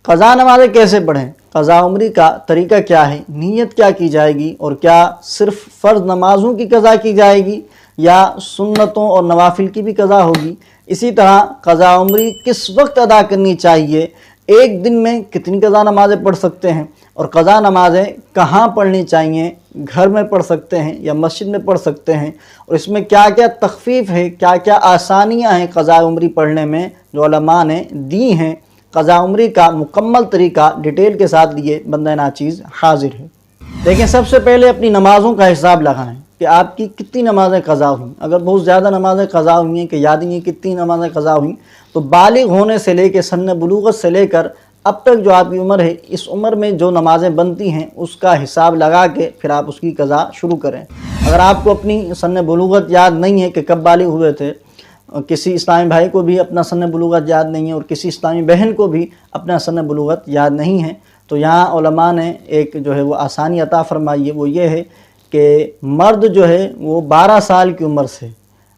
قضا نمازیں کیسے پڑھیں؟ قضا عمری کا طریقہ کیا ہے؟ نیت کیا کی جائے گی؟ اور کیا صرف فرض نمازوں کی قضا کی جائے گی یا سنتوں اور نوافل کی بھی قضا ہوگی؟ اسی طرح قضا عمری کس وقت ادا کرنی چاہیے؟ ایک دن میں کتنی قضا نمازیں پڑھ سکتے ہیں؟ اور قضا نمازیں کہاں پڑھنی چاہیے؟ گھر میں پڑھ سکتے ہیں یا مسجد میں پڑھ سکتے ہیں؟ اور اس میں کیا کیا تخفیف ہے، کیا کیا آسانیاں ہیں قضا عمری پڑھنے میں جو علماء نے دی ہیں؟ قضا عمری کا مکمل طریقہ ڈیٹیل کے ساتھ لیے بندہ ناچیز حاضر ہے۔ دیکھیں، سب سے پہلے اپنی نمازوں کا حساب لگائیں کہ آپ کی کتنی نمازیں قضا ہوئیں۔ اگر بہت زیادہ نمازیں قضا ہوئی ہیں کہ یاد ہی نہیں کتنی نمازیں قضا ہوئیں، تو بالغ ہونے سے لے کے سن بلوغت سے لے کر اب تک جو آپ کی عمر ہے، اس عمر میں جو نمازیں بنتی ہیں اس کا حساب لگا کے پھر آپ اس کی قضا شروع کریں۔ اگر آپ کو اپنی سن بلوغت یاد نہیں ہے کہ کب بالغ ہوئے تھے، کسی اسلامی بھائی کو بھی اپنا سن بلوغت یاد نہیں ہے اور کسی اسلامی بہن کو بھی اپنا سن بلوغت یاد نہیں ہے، تو یہاں علماء نے ایک جو ہے وہ آسانی عطا فرمائی ہے، وہ یہ ہے کہ مرد جو ہے وہ 12 سال کی عمر سے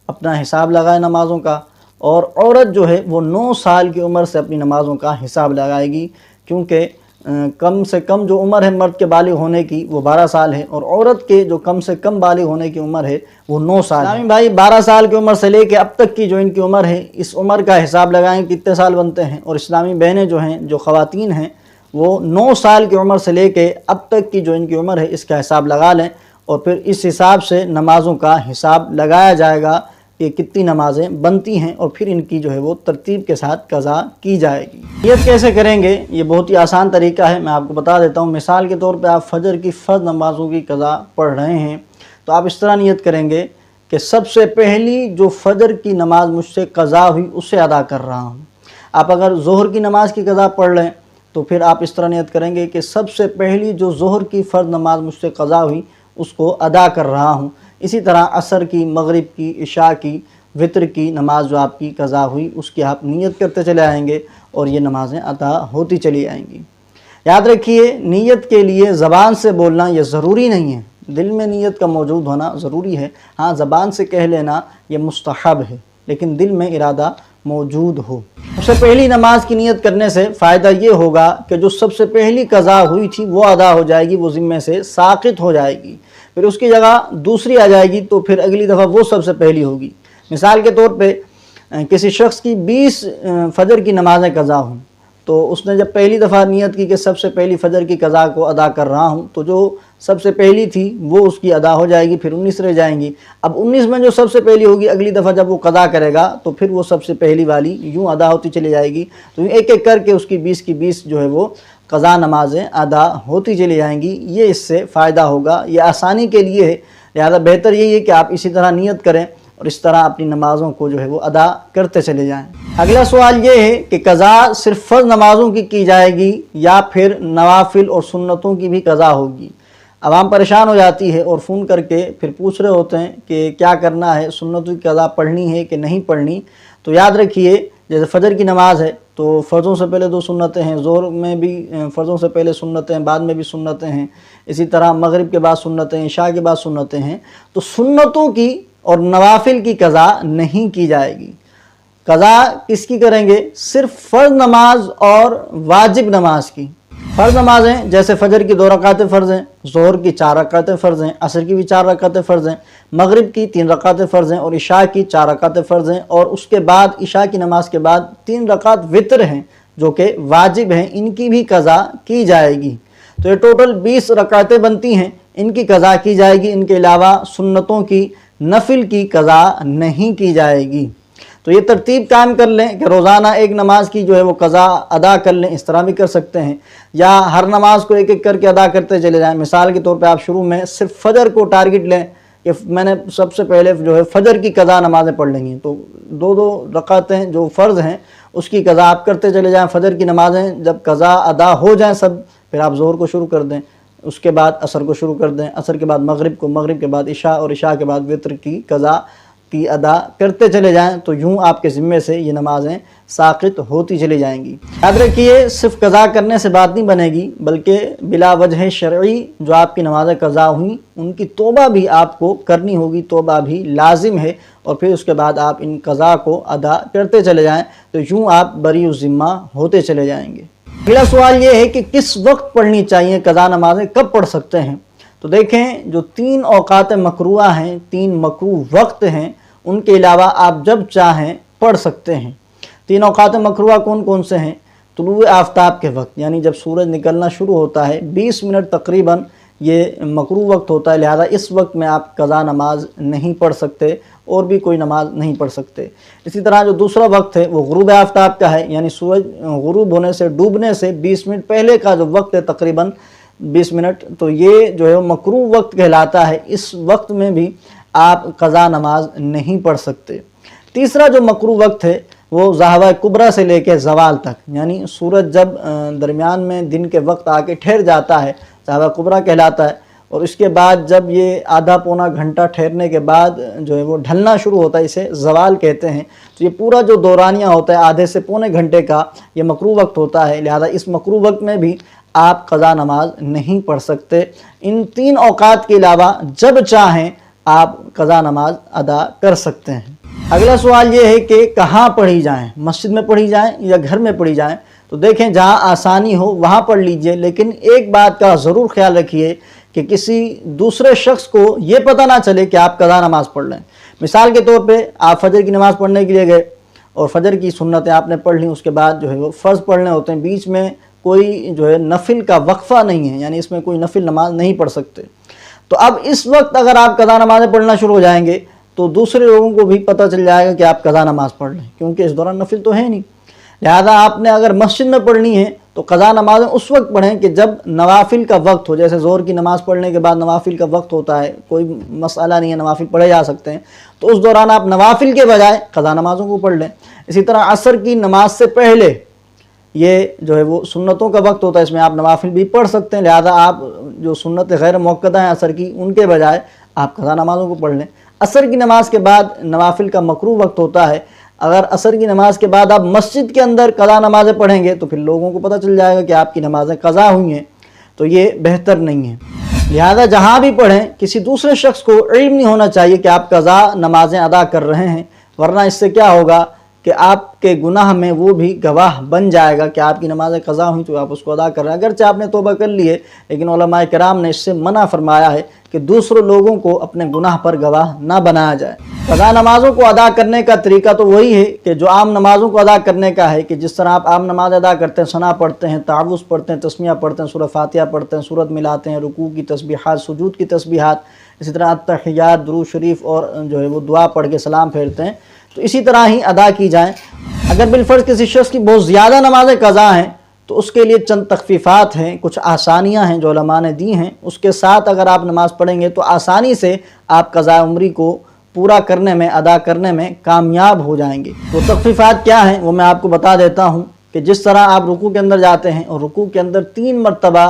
اپنا حساب لگائے نمازوں کا، اور عورت جو ہے وہ 9 سال کی عمر سے اپنی نمازوں کا حساب لگائے گی، کیونکہ کم سے کم جو عمر ہے مرد کے بالغ ہونے کی وہ 12 سال ہے، اور عورت کے جو کم سے کم بالغ ہونے کی عمر ہے وہ 9 سال ہے۔ اسلامی بھائی 12 سال کی عمر سے لے کے اب تک کی جو ان کی عمر ہے، اس عمر کا حساب لگائیں کتنے سال بنتے ہیں، اور اسلامی بہنیں جو ہیں، جو خواتین ہیں، وہ 9 سال کی عمر سے لے کے اب تک کی جو ان کی عمر ہے اس کا حساب لگا لیں، اور پھر اس حساب سے نمازوں کا حساب لگایا جائے گا کہ کتنی نمازیں بنتی ہیں، اور پھر ان کی جو ہے وہ ترتیب کے ساتھ قضا کی جائے گی۔ نیت کیسے کریں گے؟ یہ بہت ہی آسان طریقہ ہے، میں آپ کو بتا دیتا ہوں۔ مثال کے طور پہ آپ فجر کی فرض نمازوں کی قضا پڑھ رہے ہیں، تو آپ اس طرح نیت کریں گے کہ سب سے پہلی جو فجر کی نماز مجھ سے قضا ہوئی اسے ادا کر رہا ہوں۔ آپ اگر ظہر کی نماز کی قضا پڑھ لیں تو پھر آپ اس طرح نیت کریں گے کہ سب سے پہلی جو ظہر کی فرض نماز مجھ سے قضا ہوئی اس کو ادا کر رہا ہوں۔ اسی طرح عصر کی، مغرب کی، عشاء کی، وطر کی نماز جو آپ کی قضا ہوئی اس کی آپ نیت کرتے چلے آئیں گے، اور یہ نمازیں ادا ہوتی چلی آئیں گی۔ یاد رکھیے، نیت کے لیے زبان سے بولنا یہ ضروری نہیں ہے، دل میں نیت کا موجود ہونا ضروری ہے۔ ہاں، زبان سے کہہ لینا یہ مستحب ہے، لیکن دل میں ارادہ موجود ہو۔ سب سے پہلی نماز کی نیت کرنے سے فائدہ یہ ہوگا کہ جو سب سے پہلی قضا ہوئی تھی وہ ادا ہو جائے گی، وہ ذمے سے ساقط ہو جائے گی، پھر اس کی جگہ دوسری آ جائے گی، تو پھر اگلی دفعہ وہ سب سے پہلی ہوگی۔ مثال کے طور پہ کسی شخص کی 20 فجر کی نمازیں قضا ہوں، تو اس نے جب پہلی دفعہ نیت کی کہ سب سے پہلی فجر کی قضا کو ادا کر رہا ہوں، تو جو سب سے پہلی تھی وہ اس کی ادا ہو جائے گی، پھر 19 رہ جائیں گی۔ اب 19 میں جو سب سے پہلی ہوگی، اگلی دفعہ جب وہ قضا کرے گا تو پھر وہ سب سے پہلی والی یوں ادا ہوتی چلی جائے گی، تو ایک ایک کر کے اس کی 20 کی 20 جو ہے وہ قضا نمازیں ادا ہوتی چلی جائیں گی۔ یہ اس سے فائدہ ہوگا، یہ آسانی کے لیے ہے، لہذا بہتر یہی ہے کہ آپ اسی طرح نیت کریں اور اس طرح اپنی نمازوں کو جو ہے وہ ادا کرتے چلے جائیں۔ اگلا سوال یہ ہے کہ قضا صرف فرض نمازوں کی جائے گی یا پھر نوافل اور سنتوں کی بھی قضا ہوگی؟ عوام پریشان ہو جاتی ہے اور فون کر کے پھر پوچھ رہے ہوتے ہیں کہ کیا کرنا ہے، سنتوں کی قضا پڑھنی ہے کہ نہیں پڑھنی؟ تو یاد رکھیے، جیسے فجر کی نماز ہے تو فرضوں سے پہلے 2 سنتیں ہیں، ظہر میں بھی فرضوں سے پہلے سنتیں ہیں، بعد میں بھی سنتیں ہیں، اسی طرح مغرب کے بعد سنتیں ہیں، عشاء کے بعد سنتیں ہیں، تو سنتوں کی اور نوافل کی قضا نہیں کی جائے گی۔ قضا کس کی کریں گے؟ صرف فرض نماز اور واجب نماز کی۔ فرض نمازیں جیسے فجر کی 2 رکعتیں فرض ہیں، ظہر کی 4 رکعتیں فرض ہیں، عصر کی بھی 4 رکعتیں فرض ہیں، مغرب کی 3 رکعتیں فرض ہیں، اور عشاء کی 4 رکعتیں فرض ہیں، اور اس کے بعد عشاء کی نماز کے بعد 3 رکعت وطر ہیں جو کہ واجب ہیں، ان کی بھی قضا کی جائے گی۔ تو یہ ٹوٹل 20 رکعتیں بنتی ہیں، ان کی قضا کی جائے گی، ان کے علاوہ سنتوں کی، نفل کی قضا نہیں کی جائے گی۔ تو یہ ترتیب قائم کر لیں کہ روزانہ ایک نماز کی جو ہے وہ قضا ادا کر لیں، اس طرح بھی کر سکتے ہیں، یا ہر نماز کو ایک ایک کر کے ادا کرتے چلے جائیں۔ مثال کے طور پہ آپ شروع میں صرف فجر کو ٹارگٹ لیں کہ میں نے سب سے پہلے جو ہے فجر کی قضا نمازیں پڑھ لیں گی، تو 2 رکعتیں جو فرض ہیں اس کی قضا آپ کرتے چلے جائیں۔ فجر کی نمازیں جب قضا ادا ہو جائیں سب، پھر آپ ظہر کو شروع کر دیں، اس کے بعد عصر کو شروع کر دیں، عصر کے بعد مغرب کو، مغرب کے بعد عشاء، اور عشاء کے بعد وطر کی قضا کی ادا کرتے چلے جائیں، تو یوں آپ کے ذمے سے یہ نمازیں ساقط ہوتی چلی جائیں گی۔ یاد رکھیے، صرف قضا کرنے سے بات نہیں بنے گی، بلکہ بلا وجہ شرعی جو آپ کی نمازیں قضا ہوئیں ان کی توبہ بھی آپ کو کرنی ہوگی، توبہ بھی لازم ہے، اور پھر اس کے بعد آپ ان قضا کو ادا کرتے چلے جائیں، تو یوں آپ بری الذمہ ہوتے چلے جائیں گے۔ अगला सवाल ये है कि किस वक्त पढ़नी चाहिए कज़ा नमाज़ें, कब पढ़ सकते हैं। तो देखें, जो 3 औक़ात मकरूहा हैं, 3 मकरूह वक्त हैं, उनके अलावा आप जब चाहें पढ़ सकते हैं। 3 औक़ात मकरूहा कौन कौन से हैं? तुलूए आफ्ताब के वक्त, यानी जब सूरज निकलना शुरू होता है 20 मिनट तकरीबन ये मकरूह वक्त होता है, लिहाजा इस वक्त में आप कज़ा नमाज नहीं पढ़ सकते और भी कोई नमाज नहीं पढ़ सकते। इसी तरह जो दूसरा वक्त है वो गुरूब आफ्ताब का है, यानी सूरज गुरूब होने से, डूबने से 20 मिनट पहले का जो वक्त है तकरीबन 20 मिनट, तो ये जो है मकरूह वक्त कहलाता है। इस वक्त में भी आप कज़ा नमाज नहीं पढ़ सकते। तीसरा जो मकरूह वक्त है वो ज़हवा कुबरा से लेकर ज़वाल तक, यानी सूरज जब दरमियान में दिन के वक्त आके ठहर जाता है, ज़हवा कुबरा कहलाता है। और इसके बाद जब ये आधा पौना घंटा ठहरने के बाद जो है वो ढलना शुरू होता है, इसे ज़वाल कहते हैं। तो ये पूरा जो दौरानिया होता है आधे से पौने घंटे का, ये मकरूह वक्त होता है। लिहाजा इस मकरूह वक्त में भी आप कज़ा नमाज नहीं पढ़ सकते। इन 3 औक़ात के अलावा जब चाहें आप कज़ा नमाज अदा कर सकते हैं। अगला सवाल ये है कि कहाँ पढ़ी जाएँ, मस्जिद में पढ़ी जाएँ या घर में पढ़ी जाएँ। तो देखें, जहाँ आसानी हो वहाँ पढ़ लीजिए, लेकिन एक बात का ज़रूर ख्याल रखिए कि किसी दूसरे शख्स को ये पता ना चले कि आप कज़ा नमाज पढ़ लें। मिसाल के तौर पे आप फजर की नमाज़ पढ़ने के लिए गए और फजर की सुन्नतें आपने पढ़ लीं, उसके बाद जो है वो फ़र्ज़ पढ़ने होते हैं, बीच में कोई जो है नफिल का वक्फ़ा नहीं है, यानी इसमें कोई नफिल नमाज नहीं पढ़ सकते। तो अब इस वक्त अगर आप कज़ा नमाज़ें पढ़ना शुरू हो जाएंगे तो दूसरे लोगों को भी पता चल जाएगा कि आप कज़ा नमाज पढ़ लें, क्योंकि इस दौरान नफिल तो है नहीं। लिहाजा आपने अगर मस्जिद में पढ़नी है तो कज़ा नमाज़ें उस वक्त पढ़ें कि जब नवाफिल का वक्त हो, जैसे ज़ोहर की नमाज़ पढ़ने के बाद नवाफिल का वक्त होता है, कोई मसला नहीं है, नवाफिल पढ़े जा सकते हैं, तो उस दौरान आप नवाफिल के बजाय कज़ा नमाज़ों को पढ़ लें। इसी तरह असर की नमाज से पहले ये जो है वो सुन्नतों का वक्त होता है, इसमें आप नवाफिल भी पढ़ सकते हैं। लिहाजा आप जो सुन्नत गैर मुअक्कदा हैं असर की, उनके बजाय आप कज़ा नमाज़ों को पढ़ लें। असर की नमाज के बाद नवाफिल का मकरूह वक्त होता है, अगर असर की नमाज के बाद आप मस्जिद के अंदर कज़ा नमाज़ें पढ़ेंगे तो फिर लोगों को पता चल जाएगा कि आपकी नमाज़ें कज़ा हुई हैं, तो ये बेहतर नहीं है। लिहाजा जहाँ भी पढ़ें किसी दूसरे शख्स को इल्म नहीं होना चाहिए कि आप कज़ा नमाज़ें अदा कर रहे हैं, वरना इससे क्या होगा कि आपके गुनाह में वो भी गवाह बन जाएगा कि आपकी नमाज़ें कज़ा हुई तो आप उसको अदा कर रहे हैं। अगरचे आपने तौबा कर ली है, लेकिन उलमाए किराम ने इससे मना फरमाया है कि दूसरों लोगों को अपने गुनाह पर गवाह ना बनाया जाए। कज़ा नमाज़ों को अदा करने का तरीका तो वही है कि जो आम नमाज़ों को अदा करने का है, कि जिस तरह आप आम नमाज अदा करते हैं, सना पढ़ते हैं, तावुज़ पढ़ते हैं, तस्मिया पढ़ते हैं, सूरह फातिहा पढ़ते हैं, सूरत मिलाते हैं, रुकू की तस्बीहात, सुजूद की तस्बीहात, इसी तरह अत्तहियात, दुरूद शरीफ और जो है वो दुआ पढ़ के सलाम फेरते हैं, तो इसी तरह ही अदा की जाएँ। अगर बिलफर्ज किसी शख्स की बहुत ज़्यादा नमाज़ें कज़ा हैं तो उसके लिए चंद तखफीफ़ात हैं, कुछ आसानियाँ हैं जो उलमा ने दी हैं, उसके साथ अगर आप नमाज़ पढ़ेंगे तो आसानी से आप कज़ा उम्री को पूरा करने में, अदा करने में कामयाब हो जाएंगे। तो तखफीफ़ात क्या हैं वो मैं आपको बता देता हूँ कि जिस तरह आप रुकू के अंदर जाते हैं और रुकू के अंदर 3 मरतबा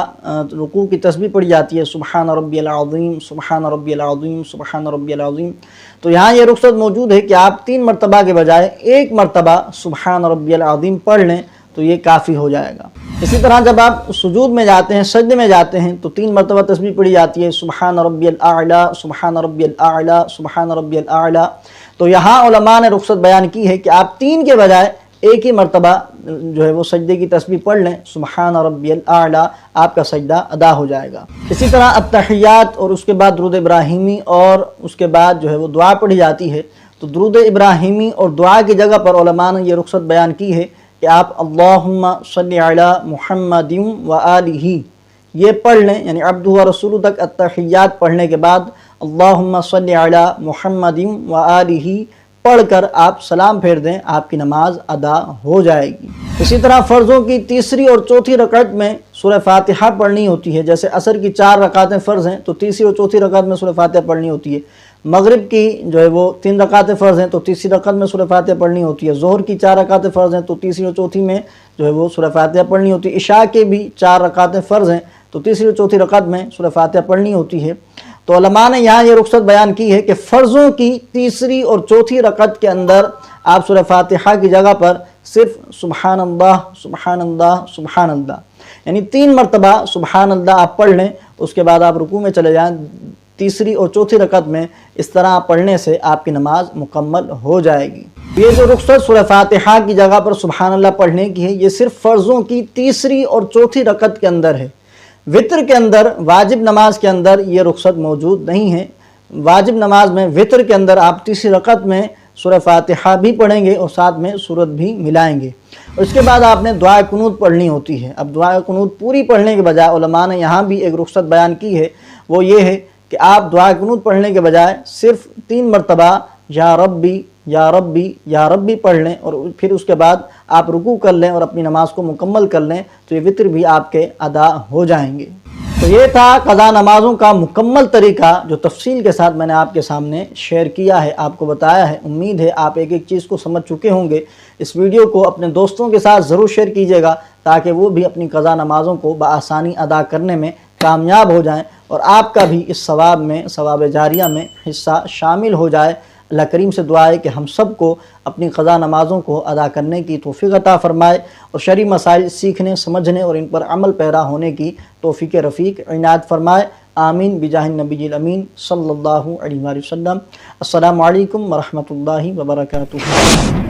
रुकू की तस्बीह पढ़ी जाती है, सुबहान रब्बियल अज़ीम, सुबहान रब्बियल अज़ीम, सुबहान रब्बियल अज़ीम। तो यहाँ ये रुख्सत मौजूद है कि आप 3 मरतबा के बजाय 1 मरतबा सुबहान रब्बियल अज़ीम पढ़ लें तो ये काफ़ी हो जाएगा। इसी तरह जब आप सुजूद में जाते हैं, सजदे में जाते हैं, तो 3 मरतबा तस्बीह पढ़ी जाती है, सुबहान रब्बियल आला, सुबहान रब्बियल आला, सुबहान रब्बियल आला। तो यहाँ उलमा ने रुख्सत बयान की है कि आप 3 के बजाय 1 ही मरतबा जो है वो सजदे की तस्बीह पढ़ लें, सुबहान रब्बियल आला, आपका सजदा अदा हो जाएगा। इसी तरह अत्तहियात और उसके बाद दुरूद इब्राहिमी और उसके बाद जो है वो दुआ पढ़ी जाती है। तो दुरूद इब्राहिमी और दुआ की जगह पर उलमा ने ये रुख्सत बयान की है कि आप अल्लाहुम्मा सल्ली अला मुहम्मदिन व आलिही ये पढ़ लें, यानी अब्दुहु व रसूलुहु तक अत्तहियात पढ़ने के बाद अल्लाहुम्मा सल्ली अला मुहम्मदिन व आलिही पढ़कर आप सलाम फेर दें, आपकी नमाज अदा हो जाएगी। इसी तरह फ़र्ज़ों की तीसरी और चौथी रकात में सूरह फातिहा पढ़नी होती है। जैसे असर की 4 रकातें फ़र्ज़ हैं तो तीसरी और चौथी रकात में सूरह फातिहा पढ़नी होती है। मगरिब की जो है वो 3 रकातें फ़र्ज़ हैं तो तीसरी रकात में सूरह फातिहा पढ़नी होती है। ज़ोहर की 4 रकातें फ़र्ज़ हैं तो तीसरी और चौथी में जो है वो सूरह फातिहा पढ़नी होती है। इशा के भी 4 रकातें फ़र्ज़ हैं तो तीसरी और चौथी रकात में सूरह फातिहा पढ़नी होती है। तो उलमा ने यहाँ ये रुख्सत बयान की है कि फ़र्ज़ों की तीसरी और चौथी रकात के अंदर आप सूरह फातिहा की जगह पर सिर्फ सुबहान अल्लाह, सुबहान अल्लाह, सुबहान अल्लाह, यानी 3 मरतबा सुबहान अल्लाह आप पढ़ लें। उसके बाद आप रुकू में चले जाएँ, तीसरी और चौथी रकत में इस तरह पढ़ने से आपकी नमाज मुकम्मल हो जाएगी। ये जो रुखसत सूरह फातिहा की जगह पर सुबहान अल्लाह पढ़ने की है, ये सिर्फ फ़र्ज़ों की तीसरी और चौथी रकत के अंदर है। वितर के अंदर, वाजिब नमाज के अंदर ये रुखसत मौजूद नहीं है। वाजिब नमाज में वितर के अंदर आप तीसरी रकत में सूरह फातिहा भी पढ़ेंगे और साथ में सूरत भी मिलाएंगे। और इसके बाद आपने दुआ कुनूत पढ़नी होती है। अब दुआ कुनूत पूरी पढ़ने के बजाय उलमा ने यहाँ भी एक रुखसत बयान की है, वो ये है कि आप दुआ कुनूत पढ़ने के बजाय सिर्फ 3 मरतबा या रब्बी या रब्बी या रब्बी पढ़ लें और फिर उसके बाद आप रुकू कर लें और अपनी नमाज को मुकम्मल कर लें, तो ये वितर भी आपके अदा हो जाएंगे। तो ये था क़ज़ा नमाज़ों का मुकम्मल तरीका जो तफसील के साथ मैंने आपके सामने शेयर किया है, आपको बताया है। उम्मीद है आप एक एक चीज़ को समझ चुके होंगे। इस वीडियो को अपने दोस्तों के साथ ज़रूर शेयर कीजिएगा ताकि वो भी अपनी क़ज़ा नमाज़ों को बआसानी अदा करने में कामयाब हो जाएं और आपका भी इस सवाब में, सवाब जारिया में हिस्सा शामिल हो जाए। अल्लाह करीम से दुआ है कि हम सब को अपनी क़ज़ा नमाज़ों को अदा करने की तौफ़ीक़ अता फ़रमाए और शरई मसाइल सीखने, समझने और इन पर अमल पैरा होने की तौफ़ीक़ रफ़ीक इनायत फ़रमाए। आमीन बिजाहिन नबील अमीन सल्लल्लाहु अलैहि वसल्लम। अस्सलामु अलैकुम व रहमतुल्लाहि व बरकातुहू।